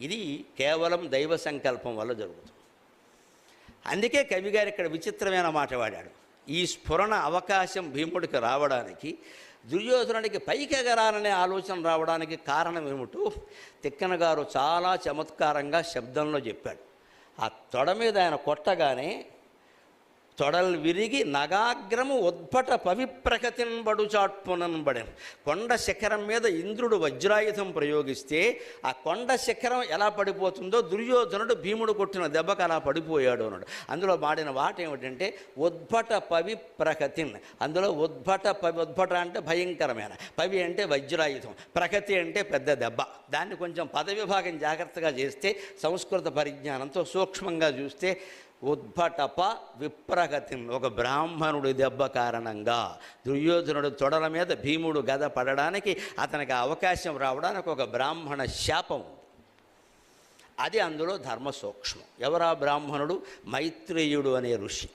ఇది కేవలం దైవ సంకల్పం వల్ల జరుగుతుంది. అందుకే కవిగారు ఇక్కడ విచిత్రమైన మాట వాడాడు. ఈ స్ఫురణ అవకాశం భీముడికి రావడానికి, దుర్యోధనుడికి పైకి ఎగరాలనే ఆలోచన రావడానికి కారణం ఏమిటో తిక్కన గారు చాలా చమత్కారంగా శబ్దంలో చెప్పాడు. ఆ తొడ మీద ఆయన కొట్టగానే తొడలు విరిగి నగాగ్రము ఉద్భట పవిప్రకతిన్బడు చాట్పునన్బడెను. కొండ శిఖరం మీద ఇంద్రుడు వజ్రాయుధం ప్రయోగిస్తే ఆ కొండ శిఖరం ఎలా పడిపోతుందో దుర్యోధనుడు భీముడు కొట్టిన దెబ్బకు అలా పడిపోయాడు అన్నాడు. అందులో వాడిన మాట ఏమిటంటే ఉద్భట పవిప్రకతిన్. అందులో ఉద్భట అంటే భయంకరమైన, పవి అంటే వజ్రాయుధం, ప్రకతి అంటే పెద్ద దెబ్బ. దాన్ని కొంచెం పదవిభాగం జాగ్రత్తగా చేస్తే, సంస్కృత పరిజ్ఞానంతో సూక్ష్మంగా చూస్తే ఉద్భటప విప్రగతిన్, ఒక బ్రాహ్మణుడి దెబ్బ కారణంగా దుర్యోధనుడు తొడల మీద భీముడు గద పడడానికి, అతనికి అవకాశం రావడానికి ఒక బ్రాహ్మణ శాపం ఉంది. అది అందులో ధర్మ సూక్ష్మం. ఎవరా బ్రాహ్మణుడు? మైత్రేయుడు అనే ఋషి.